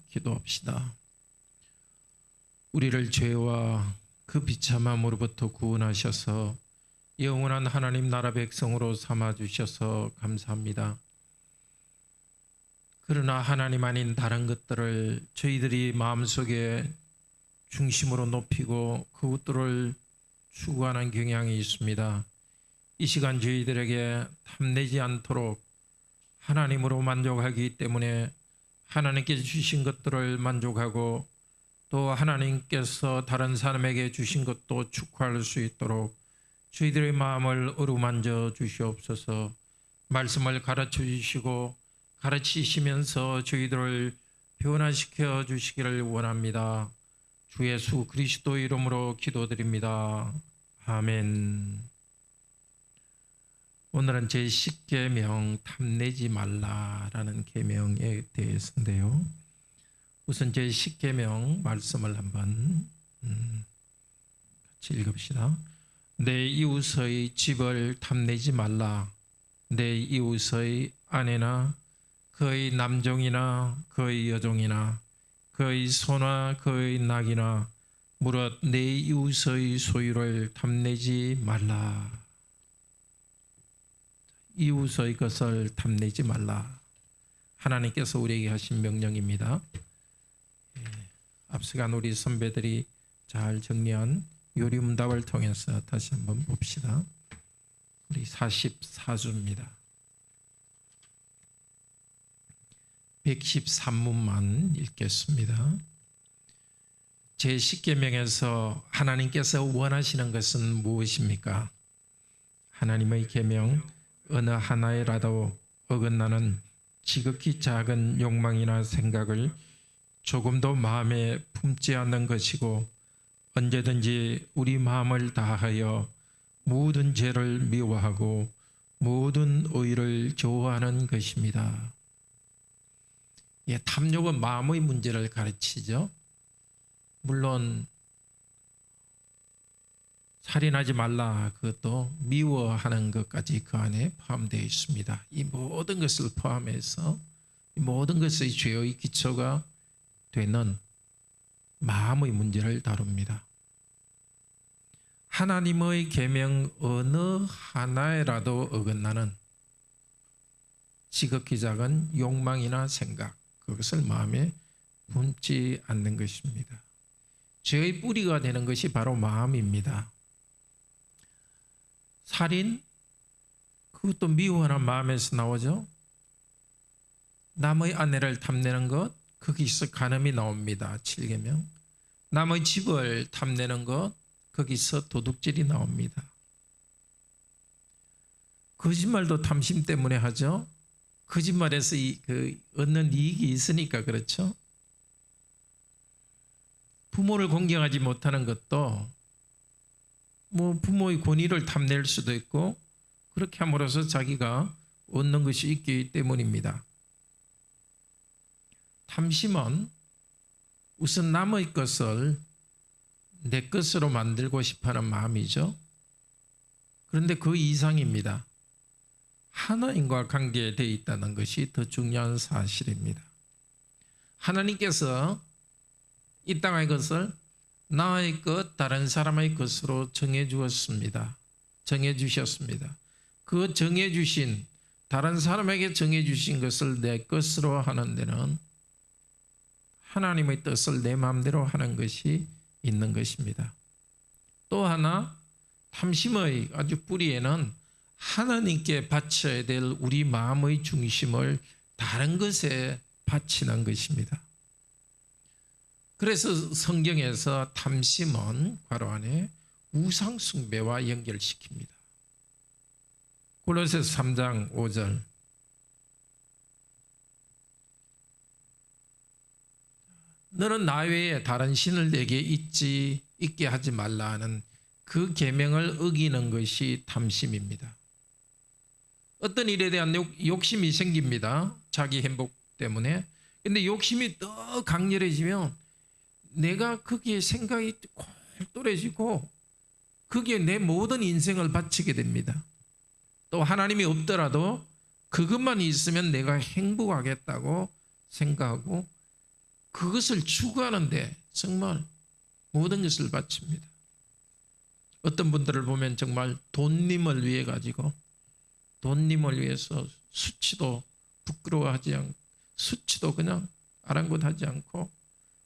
기도합시다. 우리를 죄와 그 비참함으로부터 구원하셔서 영원한 하나님 나라 백성으로 삼아주셔서 감사합니다. 그러나 하나님 아닌 다른 것들을 저희들이 마음속에 중심으로 높이고 그것들을 추구하는 경향이 있습니다. 이 시간 저희들에게 탐내지 않도록 하나님으로 만족하기 때문에 하나님께서 주신 것들을 만족하고 또 하나님께서 다른 사람에게 주신 것도 축하할 수 있도록 저희들의 마음을 어루만져 주시옵소서. 말씀을 가르쳐 주시고 가르치시면서 저희들을 변화시켜 주시기를 원합니다. 주 예수 그리스도 이름으로 기도드립니다. 아멘. 오늘은 제10계명 탐내지 말라라는 계명에 대해서인데요. 우선 제10계명 말씀을 한번 같이 읽읍시다. 내 이웃의 집을 탐내지 말라. 내 이웃의 아내나 그의 남종이나 그의 여종이나 그의 소나 그의 낙이나 무릇 내 이웃의 소유를 탐내지 말라. 이웃의 것을 탐내지 말라. 하나님께서 우리에게 하신 명령입니다. 앞서간 우리 선배들이 잘 정리한 요리문답을 통해서 다시 한번 봅시다. 우리 44주입니다. 113문만 읽겠습니다. 제10계명에서 하나님께서 원하시는 것은 무엇입니까? 하나님의 계명 어느 하나에라도 어긋나는 지극히 작은 욕망이나 생각을 조금도 마음에 품지 않는 것이고 언제든지 우리 마음을 다하여 모든 죄를 미워하고 모든 의를 좋아하는 것입니다. 탐욕은 마음의 문제를 가르치죠. 물론 살인하지 말라 그것도 미워하는 것까지 그 안에 포함되어 있습니다. 이 모든 것을 포함해서 이 모든 것의 죄의 기초가 되는 마음의 문제를 다룹니다. 하나님의 계명 어느 하나에라도 어긋나는 지극히 작은 욕망이나 생각 그것을 마음에 품지 않는 것입니다. 죄의 뿌리가 되는 것이 바로 마음입니다. 살인 그것도 미워하는 마음에서 나오죠. 남의 아내를 탐내는 것 거기서 간음이 나옵니다. 7계명. 남의 집을 탐내는 것 거기서 도둑질이 나옵니다. 거짓말도 탐심 때문에 하죠. 거짓말에서 얻는 이익이 있으니까 그렇죠. 부모를 공경하지 못하는 것도 부모의 권위를 탐낼 수도 있고 그렇게 함으로써 자기가 얻는 것이 있기 때문입니다. 탐심은 우선 남의 것을 내 것으로 만들고 싶어하는 마음이죠. 그런데 그 이상입니다. 하나님과 관계되어 있다는 것이 더 중요한 사실입니다. 하나님께서 이 땅의 것을 나의 것, 다른 사람의 것으로 정해주었습니다. 정해주셨습니다. 그 정해주신, 다른 사람에게 정해주신 것을 내 것으로 하는 데는 하나님의 뜻을 내 마음대로 하는 것이 있는 것입니다. 또 하나, 탐심의 아주 뿌리에는 하나님께 바쳐야 될 우리 마음의 중심을 다른 것에 바치는 것입니다. 그래서 성경에서 탐심은 괄호 안에 우상숭배와 연결시킵니다. 골로새서 3장 5절 너는 나 외에 다른 신을 내게 있게 하지 말라 하는 그 계명을 어기는 것이 탐심입니다. 어떤 일에 대한 욕심이 생깁니다. 자기 행복 때문에. 근데 욕심이 더 강렬해지면 내가 거기에 생각이 골똘해지고 거기에 내 모든 인생을 바치게 됩니다. 또 하나님이 없더라도 그것만 있으면 내가 행복하겠다고 생각하고 그것을 추구하는데 정말 모든 것을 바칩니다. 어떤 분들을 보면 정말 돈님을 위해 가지고 돈님을 위해서 수치도 부끄러워하지 않고 수치도 그냥 아랑곳하지 않고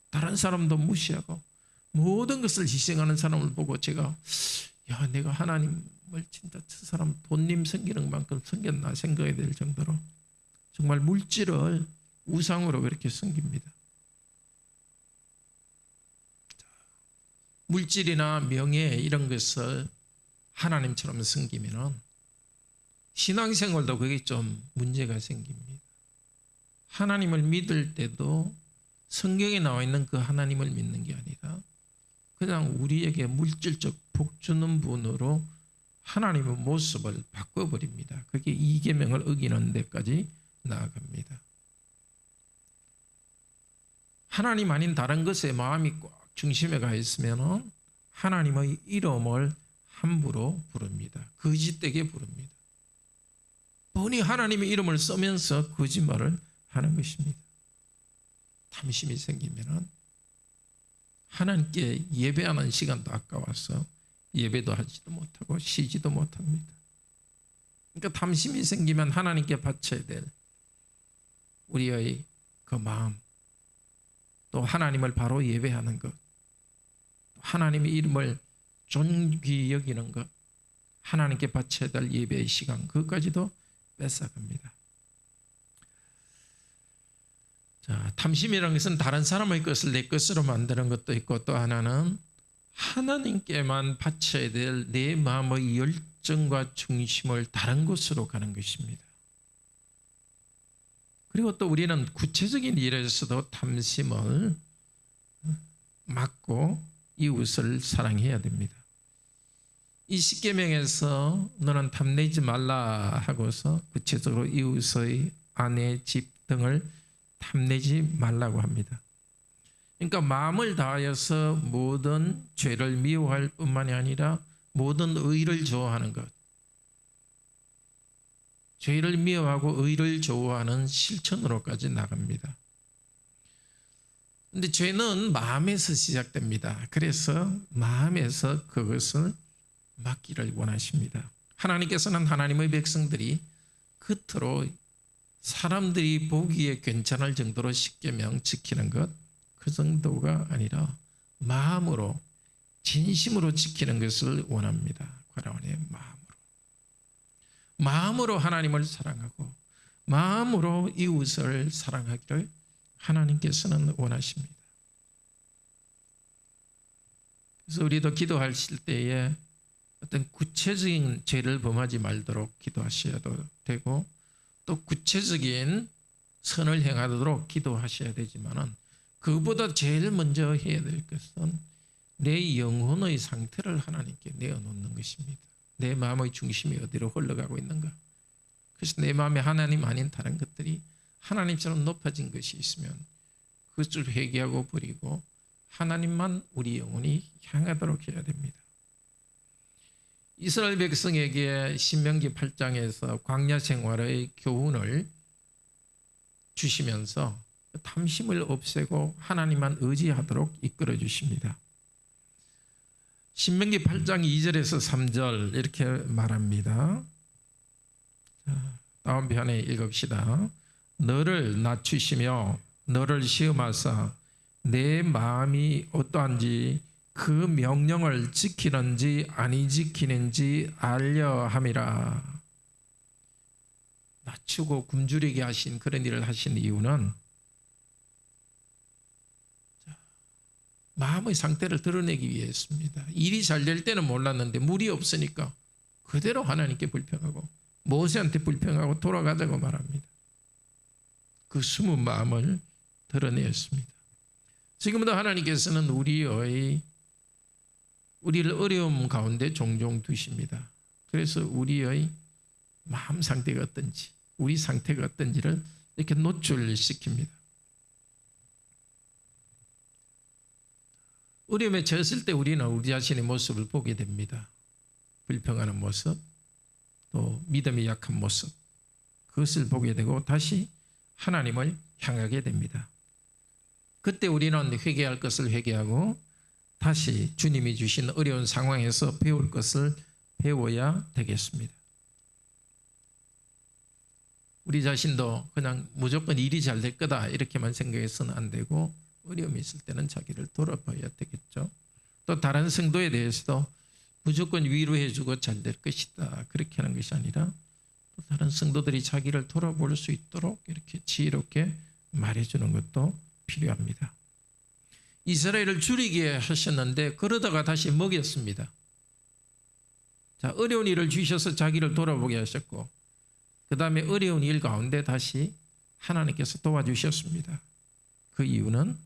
다른 사람도 무시하고 모든 것을 희생하는 사람을 보고 제가 야 내가 하나님을 진짜 저 사람 돈님 섬기는 만큼 섬겼나 생각이 될 정도로 정말 물질을 우상으로 그렇게 섬깁니다. 물질이나 명예 이런 것을 하나님처럼 섬기면은 신앙생활도 그게 좀 문제가 생깁니다. 하나님을 믿을 때도 성경에 나와 있는 그 하나님을 믿는 게 아니라 그냥 우리에게 물질적 복 주는 분으로 하나님의 모습을 바꿔버립니다. 그게 이계명을 어기는 데까지 나아갑니다. 하나님 아닌 다른 것에 마음이 꽉 중심에 가 있으면 하나님의 이름을 함부로 부릅니다. 거짓되게 부릅니다. 본이 하나님의 이름을 쓰면서 거짓말을 하는 것입니다. 탐심이 생기면 하나님께 예배하는 시간도 아까워서 예배도 하지도 못하고 쉬지도 못합니다. 그러니까 탐심이 생기면 하나님께 바쳐야 될 우리의 그 마음, 또 하나님을 바로 예배하는 것, 하나님의 이름을 존귀히 여기는 것, 하나님께 바쳐야 될 예배의 시간, 그것까지도 뺏어갑니다. 자, 탐심이라는 것은 다른 사람의 것을 내 것으로 만드는 것도 있고 또 하나는 하나님께만 바쳐야 될 내 마음의 열정과 중심을 다른 곳으로 가는 것입니다. 그리고 또 우리는 구체적인 일에서도 탐심을 막고 이웃을 사랑해야 됩니다. 이 십계명에서 너는 탐내지 말라 하고서 구체적으로 이웃의 아내, 집 등을 탐내지 말라고 합니다. 그러니까 마음을 다하여서 모든 죄를 미워할 뿐만이 아니라 모든 의를 좋아하는 것, 죄를 미워하고 의를 좋아하는 실천으로까지 나갑니다. 그런데 죄는 마음에서 시작됩니다. 그래서 마음에서 그것을 막기를 원하십니다. 하나님께서는 하나님의 백성들이 겉으로 사람들이 보기에 괜찮을 정도로 십계명 지키는 것, 그 정도가 아니라 마음으로 진심으로 지키는 것을 원합니다. 과라원의 마음으로 하나님을 사랑하고 마음으로 이웃을 사랑하기를 하나님께서는 원하십니다. 그래서 우리도 기도하실 때에 어떤 구체적인 죄를 범하지 말도록 기도하셔야도 되고 또 구체적인 선을 행하도록 기도하셔야 되지만은 그보다 제일 먼저 해야 될 것은 내 영혼의 상태를 하나님께 내어놓는 것입니다. 내 마음의 중심이 어디로 흘러가고 있는가. 그래서 내 마음에 하나님 아닌 다른 것들이 하나님처럼 높아진 것이 있으면 그것을 회개하고 버리고 하나님만 우리 영혼이 향하도록 해야 됩니다. 이스라엘 백성에게 신명기 8장에서 광야 생활의 교훈을 주시면서 탐심을 없애고 하나님만 의지하도록 이끌어 주십니다. 신명기 8장 2절에서 3절 이렇게 말합니다. 다음 편에 읽읍시다. 너를 낮추시며 너를 시험하사 내 마음이 어떠한지 그 명령을 지키는지 아니 지키는지 알려 함이라. 낮추고 굶주리게 하신 그런 일을 하신 이유는 마음의 상태를 드러내기 위해였습니다. 일이 잘 될 때는 몰랐는데 물이 없으니까 그대로 하나님께 불평하고 모세한테 불평하고 돌아가자고 말합니다. 그 숨은 마음을 드러내었습니다. 지금도 하나님께서는 우리를 어려움 가운데 종종 두십니다. 그래서 우리의 마음 상태가 어떤지, 우리 상태가 어떤지를 이렇게 노출시킵니다. 어려움에 처했을 때 우리는 우리 자신의 모습을 보게 됩니다. 불평하는 모습, 또 믿음이 약한 모습, 그것을 보게 되고 다시 하나님을 향하게 됩니다. 그때 우리는 회개할 것을 회개하고 다시 주님이 주신 어려운 상황에서 배울 것을 배워야 되겠습니다. 우리 자신도 그냥 무조건 일이 잘 될 거다 이렇게만 생각해서는 안 되고 어려움이 있을 때는 자기를 돌아봐야 되겠죠. 또 다른 성도에 대해서도 무조건 위로해 주고 잘 될 것이다 그렇게 하는 것이 아니라 또 다른 성도들이 자기를 돌아볼 수 있도록 이렇게 지혜롭게 말해주는 것도 필요합니다. 이스라엘을 줄이게 하셨는데 그러다가 다시 먹였습니다. 자, 어려운 일을 주셔서 자기를 돌아보게 하셨고 그 다음에 어려운 일 가운데 다시 하나님께서 도와주셨습니다. 그 이유는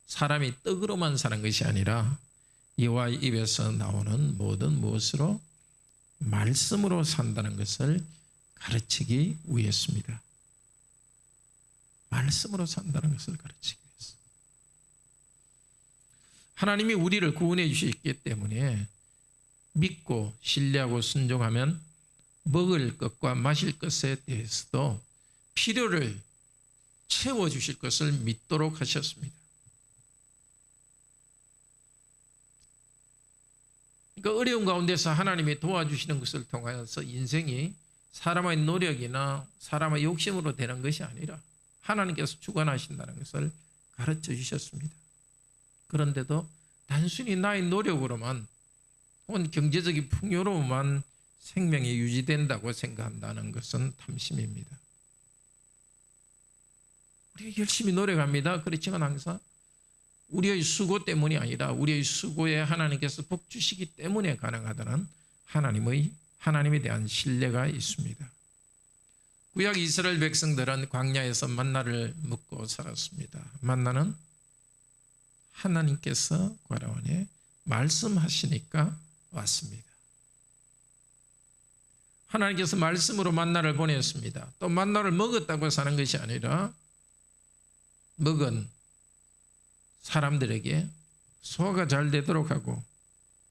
사람이 떡으로만 사는 것이 아니라 여호와의 입에서 나오는 모든 무엇으로 말씀으로 산다는 것을 가르치기 위해서입니다. 말씀으로 산다는 것을 가르치기 위해서. 하나님이 우리를 구원해 주셨기 때문에 믿고 신뢰하고 순종하면 먹을 것과 마실 것에 대해서도 필요를 채워주실 것을 믿도록 하셨습니다. 그러니까 어려운 가운데서 하나님이 도와주시는 것을 통하여서 인생이 사람의 노력이나 사람의 욕심으로 되는 것이 아니라 하나님께서 주관하신다는 것을 가르쳐 주셨습니다. 그런데도 단순히 나의 노력으로만 혹은 경제적인 풍요로만 생명이 유지된다고 생각한다는 것은 탐심입니다. 우리가 열심히 노력합니다. 그렇지만 항상 우리의 수고 때문이 아니라 우리의 수고에 하나님께서 복 주시기 때문에 가능하다는 하나님에 대한 신뢰가 있습니다. 구약 이스라엘 백성들은 광야에서 만나를 먹고 살았습니다. 만나는 하나님께서 과라원에 말씀하시니까 왔습니다. 하나님께서 말씀으로 만나를 보냈습니다. 또 만나를 먹었다고 사는 것이 아니라 먹은 사람들에게 소화가 잘 되도록 하고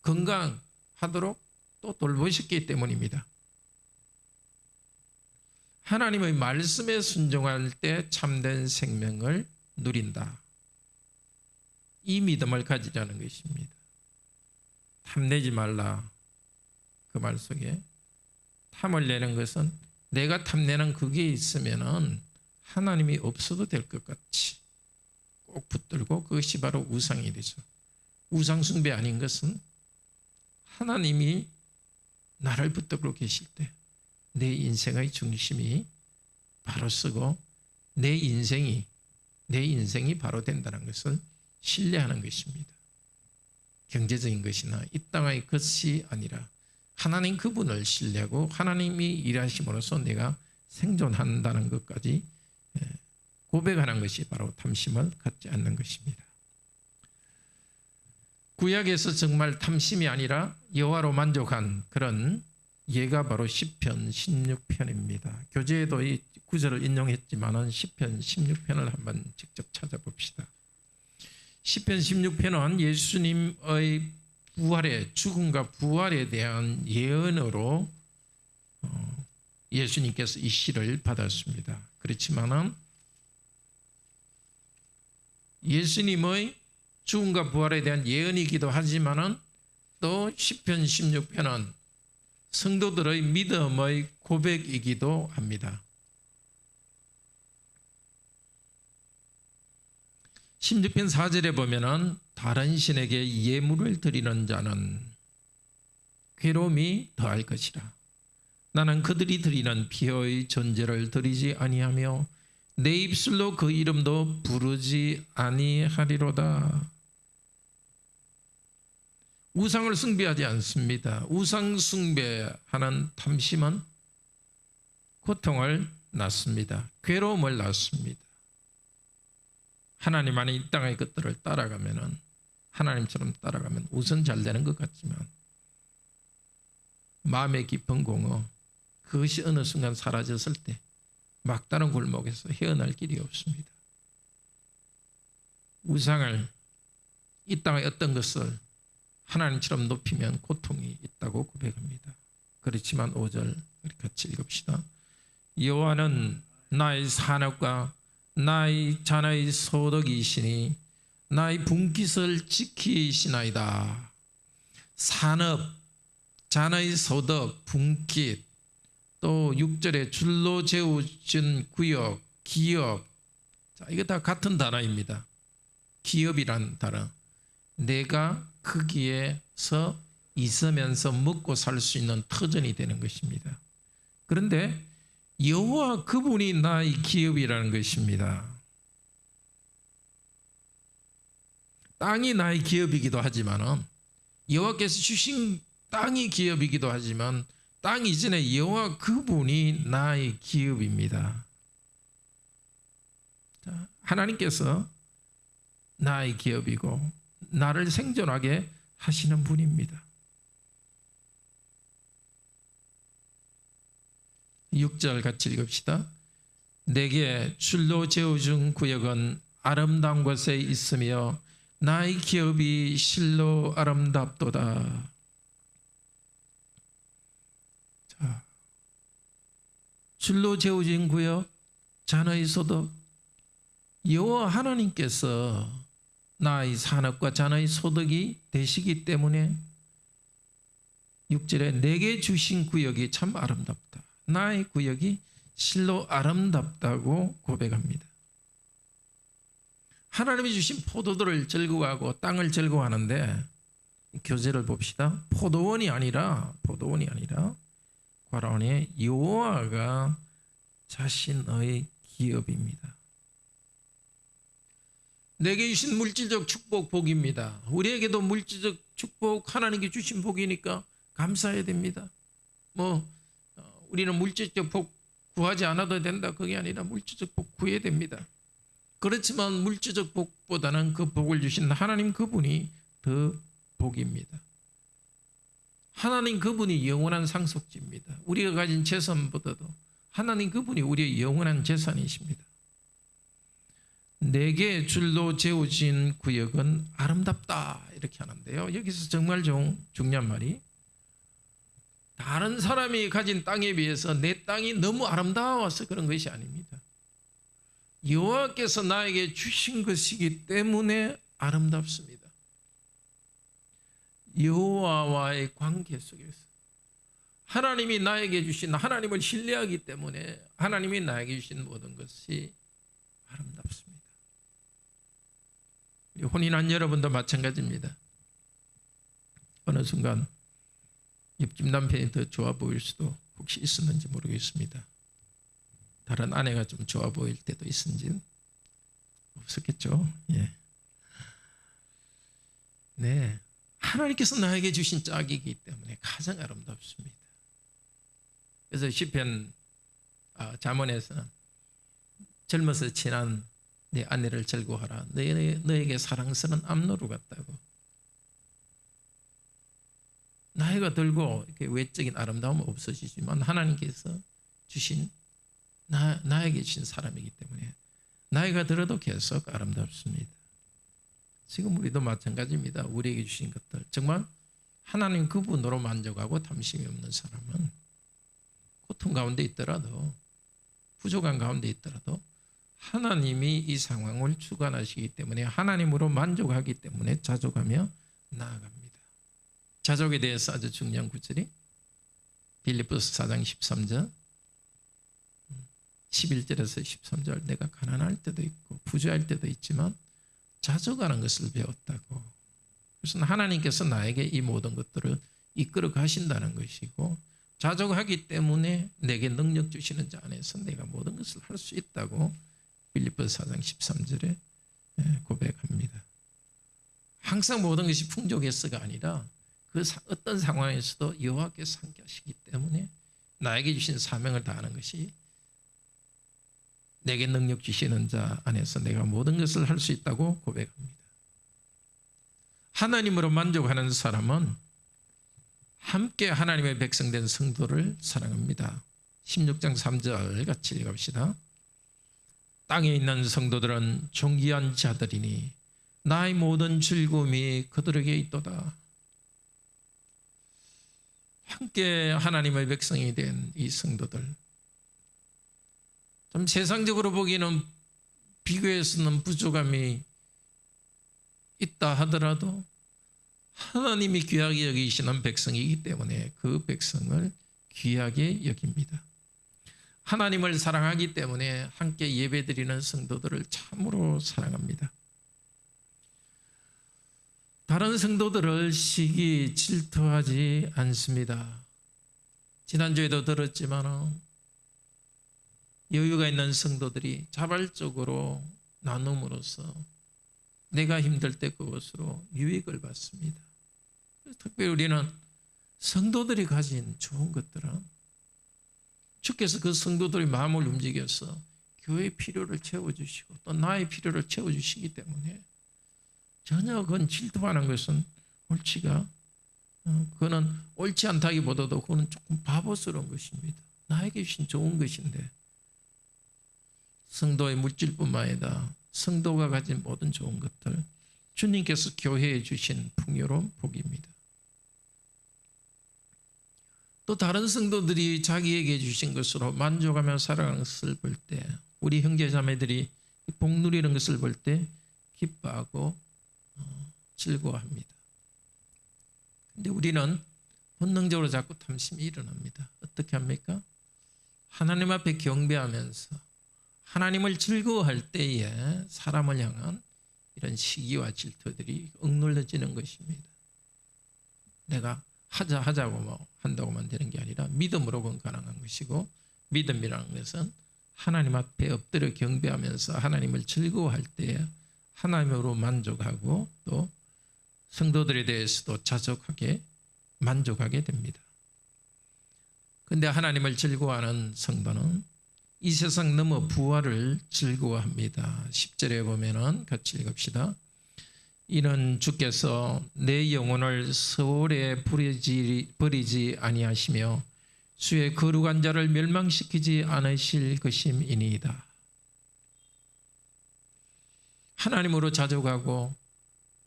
건강하도록 또 돌보셨기 때문입니다. 하나님의 말씀에 순종할 때 참된 생명을 누린다. 이 믿음을 가지라는 것입니다. 탐내지 말라. 그 말 속에 탐을 내는 것은 내가 탐내는 그게 있으면은 하나님이 없어도 될 것 같이 꼭 붙들고 그것이 바로 우상이 되죠. 우상 숭배 아닌 것은 하나님이 나를 붙들고 계실 때 내 인생의 중심이 바로 서고 내 인생이 바로 된다는 것을 신뢰하는 것입니다. 경제적인 것이나 이 땅의 것이 아니라 하나님 그분을 신뢰하고 하나님이 일하심으로써 내가 생존한다는 것까지 고백하는 것이 바로 탐심을 갖지 않는 것입니다. 구약에서 정말 탐심이 아니라 여호와로 만족한 그런 예가 바로 시편 16편입니다. 교재에도 이 구절을 인용했지만은 시편 16편을 한번 직접 찾아봅시다. 시편 16편은 예수님의 죽음과 부활에 대한 예언으로 예수님께서 이 시를 받았습니다. 그렇지만은 예수님의 죽음과 부활에 대한 예언이기도 하지만은 또 시편 16편은 성도들의 믿음의 고백이기도 합니다. 16편 4절에 보면은 다른 신에게 예물을 드리는 자는 괴로움이 더할 것이라. 나는 그들이 드리는 피의 전제를 드리지 아니하며 내 입술로 그 이름도 부르지 아니하리로다. 우상을 숭배하지 않습니다. 우상 숭배하는 탐심은 고통을 낳습니다. 괴로움을 낳습니다. 하나님 안에 이 땅의 것들을 따라가면은 하나님처럼 따라가면 우선 잘 되는 것 같지만 마음의 깊은 공허 그것이 어느 순간 사라졌을 때 막다른 골목에서 헤어날 길이 없습니다. 우상을 이 땅의 어떤 것을 하나님처럼 높이면 고통이 있다고 고백합니다. 그렇지만 5절 같이 읽읍시다. 여호와는 나의 산업과 나의 자녀의 소득이시니 나의 분깃을 지키시나이다. 산업, 자녀의 소득, 분깃, 또 6절에 줄로 재우신 구역, 기업. 자, 이거 다 같은 단어입니다. 기업이란 단어. 내가 거기에서 있으면서 먹고 살 수 있는 터전이 되는 것입니다. 그런데 여호와 그분이 나의 기업이라는 것입니다. 땅이 나의 기업이기도 하지만 여호와께서 주신 땅이 기업이기도 하지만 땅 이전에 여호와 그분이 나의 기업입니다. 자, 하나님께서 나의 기업이고 나를 생존하게 하시는 분입니다. 6절 같이 읽읍시다. 내게 줄로 재워준 구역은 아름다운 곳에 있으며 나의 기업이 실로 아름답도다. 자, 줄로 재워진 구역, 자녀의 소득. 여호와 하나님께서 나의 산업과 자녀의 소득이 되시기 때문에 6절에 내게 주신 구역이 참 아름답다. 나의 구역이 실로 아름답다고 고백합니다. 하나님이 주신 포도들을 즐거워하고 땅을 즐거워하는데 교제를 봅시다. 포도원이 아니라 과라온의 여호와가 자신의 기업입니다. 내게 주신 물질적 축복 복입니다. 우리에게도 물질적 축복 하나님께 주신 복이니까 감사해야 됩니다. 우리는 물질적 복 구하지 않아도 된다. 그게 아니라 물질적 복 구해야 됩니다. 그렇지만 물질적 복보다는 그 복을 주신 하나님 그분이 더 복입니다. 하나님 그분이 영원한 상속지입니다. 우리가 가진 재산보다도 하나님 그분이 우리의 영원한 재산이십니다. 내게 줄로 재워진 구역은 아름답다 이렇게 하는데요. 여기서 정말 중요한 말이 다른 사람이 가진 땅에 비해서 내 땅이 너무 아름다워서 그런 것이 아닙니다. 여호와께서 나에게 주신 것이기 때문에 아름답습니다. 여호와와의 관계 속에서 하나님이 나에게 주신 하나님을 신뢰하기 때문에 하나님이 나에게 주신 모든 것이 아름답습니다. 혼인한 여러분도 마찬가지입니다. 어느 순간 옆집 남편이 더 좋아 보일 수도 혹시 있었는지 모르겠습니다. 다른 아내가 좀 좋아 보일 때도 있은지 없었겠죠. 예. 네, 하나님께서 나에게 주신 짝이기 때문에 가장 아름답습니다. 그래서 시편 잠언에서는 젊어서 친한 내 아내를 즐거워하라. 너에게 사랑스러운 암노루 같다고. 나이가 들고 이렇게 외적인 아름다움은 없어지지만 하나님께서 주신 나에게 주신 사람이기 때문에 나이가 들어도 계속 아름답습니다. 지금 우리도 마찬가지입니다. 우리에게 주신 것들 정말 하나님 그분으로 만족하고 탐심이 없는 사람은 고통 가운데 있더라도 부족한 가운데 있더라도 하나님이 이 상황을 주관하시기 때문에 하나님으로 만족하기 때문에 자족하며 나아갑니다. 자족에 대해서 아주 중요한 구절이 빌립보서 4장 13절 11절에서 13절 내가 가난할 때도 있고 부주할 때도 있지만 자족하는 것을 배웠다고. 그래서 하나님께서 나에게 이 모든 것들을 이끌어 가신다는 것이고 자족하기 때문에 내게 능력 주시는 자 안에서 내가 모든 것을 할 수 있다고 빌립보서 4장 13절에 고백합니다. 항상 모든 것이 풍족해서가 아니라 그 어떤 상황에서도 여호와께서 함께 하시기 때문에 나에게 주신 사명을 다하는 것이 내게 능력 주시는 자 안에서 내가 모든 것을 할 수 있다고 고백합니다. 하나님으로 만족하는 사람은 함께 하나님의 백성된 성도를 사랑합니다. 16장 3절 같이 읽읍시다. 땅에 있는 성도들은 존귀한 자들이니 나의 모든 즐거움이 그들에게 있도다. 함께 하나님의 백성이 된 이 성도들 좀 세상적으로 보기에는 비교해서는 부족함이 있다 하더라도 하나님이 귀하게 여기시는 백성이기 때문에 그 백성을 귀하게 여깁니다. 하나님을 사랑하기 때문에 함께 예배드리는 성도들을 참으로 사랑합니다. 다른 성도들을 시기 질투하지 않습니다. 지난주에도 들었지만 여유가 있는 성도들이 자발적으로 나눔으로써 내가 힘들 때 그것으로 유익을 받습니다. 특별히 우리는 성도들이 가진 좋은 것들은 주께서 그 성도들의 마음을 움직여서 교회의 필요를 채워주시고 또 나의 필요를 채워주시기 때문에 전혀 그건 질투하는 것은 옳지가 그거는 옳지 않다기보다도 그거는 조금 바보스러운 것입니다. 나에게 주신 좋은 것인데 성도의 물질뿐만 아니라 성도가 가진 모든 좋은 것들 주님께서 교회에 주신 풍요로운 복입니다. 또 다른 성도들이 자기에게 주신 것으로 만족하며 살아가는 것을 볼 때 우리 형제자매들이 복 누리는 것을 볼 때 기뻐하고 즐거워합니다. 그런데 우리는 본능적으로 자꾸 탐심이 일어납니다. 어떻게 합니까? 하나님 앞에 경배하면서 하나님을 즐거워할 때에 사람을 향한 이런 시기와 질투들이 억눌러지는 것입니다. 내가 하자고 뭐 한다고만 되는 게 아니라 믿음으로 그건 가능한 것이고 믿음이라는 것은 하나님 앞에 엎드려 경배하면서 하나님을 즐거워할 때에 하나님으로 만족하고 또 성도들에 대해서도 자족하게 만족하게 됩니다. 그런데 하나님을 즐거워하는 성도는 이 세상 넘어 부활을 즐거워합니다. 10절에 보면은 같이 읽읍시다. 이는 주께서 내 영혼을 서울에 버리지 아니하시며 주의 거룩한 자를 멸망시키지 않으실 것임이니이다. 하나님으로 자족하고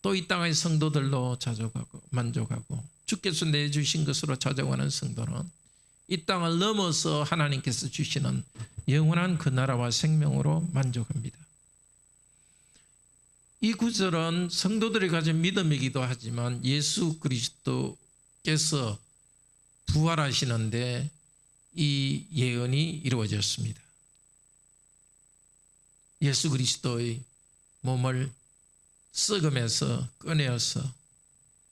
또 이 땅의 성도들로 자족하고 만족하고 주께서 내주신 것으로 자족하는 성도는 이 땅을 넘어서 하나님께서 주시는 영원한 그 나라와 생명으로 만족합니다. 이 구절은 성도들이 가진 믿음이기도 하지만 예수 그리스도께서 부활하시는데 이 예언이 이루어졌습니다. 예수 그리스도의 몸을 썩음에서 꺼내어서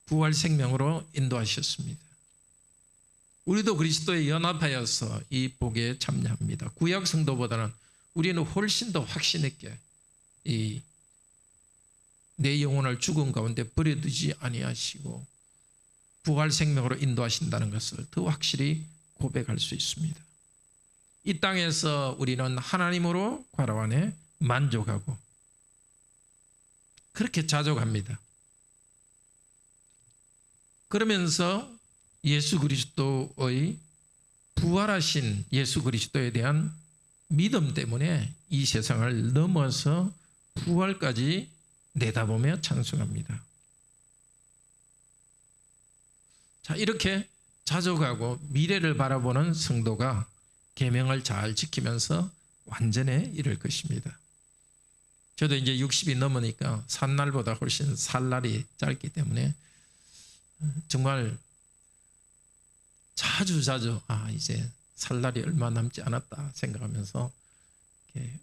부활 생명으로 인도하셨습니다. 우리도 그리스도에 연합하여서 이 복에 참여합니다. 구약 성도보다는 우리는 훨씬 더 확신 있게 내 영혼을 죽음 가운데 버려두지 아니하시고 부활 생명으로 인도하신다는 것을 더 확실히 고백할 수 있습니다. 이 땅에서 우리는 하나님으로 괄호 안에 만족하고 그렇게 자족합니다. 그러면서 예수 그리스도의 부활하신 예수 그리스도에 대한 믿음 때문에 이 세상을 넘어서 부활까지 내다보며 찬송합니다. 자, 이렇게 자족하고 미래를 바라보는 성도가 계명을 잘 지키면서 완전에 이를 것입니다. 저도 이제 60이 넘으니까 산 날보다 훨씬 살 날이 짧기 때문에 정말 자주 이제 살 날이 얼마 남지 않았다 생각하면서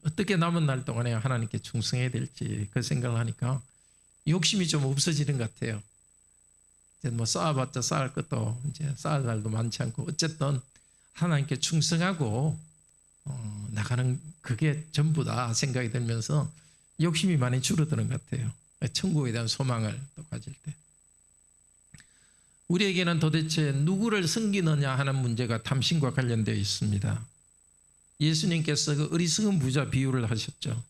어떻게 남은 날 동안에 하나님께 충성해야 될지 그 생각을 하니까 욕심이 좀 없어지는 것 같아요. 이제 뭐 쌓아봤자 쌓을 것도 이제 쌓을 날도 많지 않고 어쨌든 하나님께 충성하고 나가는 그게 전부다 생각이 들면서 욕심이 많이 줄어드는 것 같아요. 천국에 대한 소망을 또 가질 때. 우리에게는 도대체 누구를 섬기느냐 하는 문제가 탐심과 관련되어 있습니다. 예수님께서 그 어리석은 부자 비유를 하셨죠.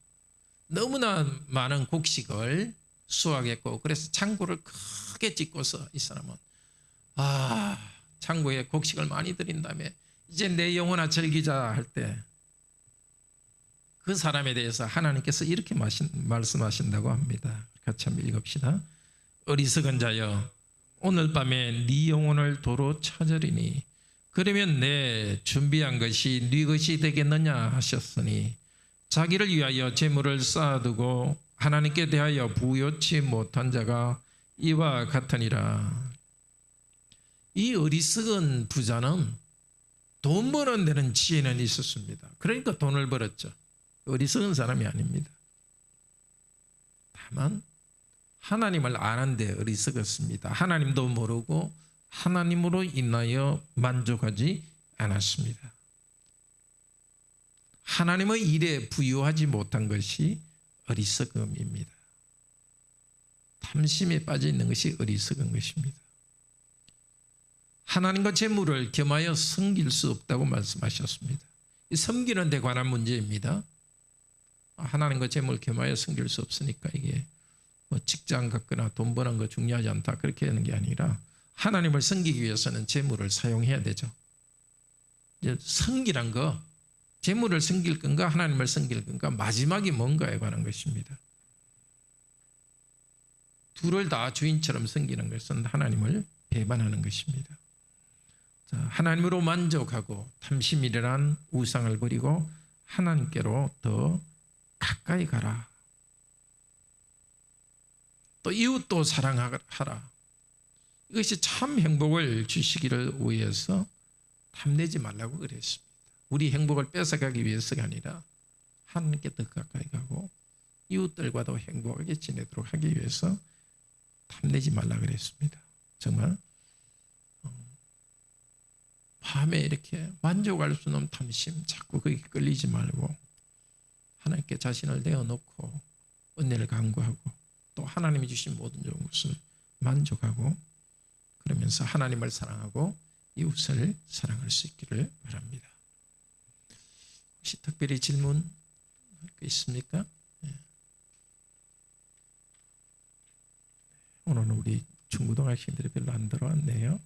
너무나 많은 곡식을 수확했고 그래서 창고를 크게 짓고서 이 사람은 창고에 곡식을 많이 들인 다음에 이제 내 영혼아 즐기자 할 때 그 사람에 대해서 하나님께서 이렇게 말씀하신다고 합니다. 같이 한번 읽읍시다. 어리석은 자여 오늘 밤에 네 영혼을 도로 찾으리니 그러면 내 준비한 것이 네 것이 되겠느냐 하셨으니 자기를 위하여 재물을 쌓아두고 하나님께 대하여 부요치 못한 자가 이와 같으니라. 이 어리석은 부자는 돈 버는 데는 지혜는 있었습니다. 그러니까 돈을 벌었죠. 어리석은 사람이 아닙니다. 다만 하나님을 아는데 어리석었습니다. 하나님도 모르고 하나님으로 인하여 만족하지 않았습니다. 하나님의 일에 부유하지 못한 것이 어리석음입니다. 탐심에 빠져 있는 것이 어리석은 것입니다. 하나님과 재물을 겸하여 섬길 수 없다고 말씀하셨습니다. 이 섬기는 데 관한 문제입니다. 하나님과 재물을 겸하여 섬길 수 없으니까 이게 뭐 직장 갖거나 돈 버는 거 중요하지 않다 그렇게 하는 게 아니라 하나님을 섬기기 위해서는 재물을 사용해야 되죠. 이제 섬기란 거 재물을 섬길 건가 하나님을 섬길 건가 마지막이 뭔가에 관한 것입니다. 둘을 다 주인처럼 섬기는 것은 하나님을 배반하는 것입니다. 자, 하나님으로 만족하고 탐심이란 우상을 버리고 하나님께로 더 가까이 가라. 또 이웃도 사랑하라. 이것이 참 행복을 주시기를 위해서 탐내지 말라고 그랬습니다. 우리 행복을 뺏어가기 위해서가 아니라 하나님께 더 가까이 가고 이웃들과도 행복하게 지내도록 하기 위해서 탐내지 말라 그랬습니다. 정말 밤에 이렇게 만족할 수 없는 탐심 자꾸 거기 끌리지 말고 하나님께 자신을 내어놓고 은혜를 간구하고 또 하나님이 주신 모든 좋은 것을 만족하고 그러면서 하나님을 사랑하고 이웃을 사랑할 수 있기를 바랍니다. 혹시 특별히 질문 있습니까? 네. 오늘은 우리 중고등학생들이 별로 안 들어왔네요.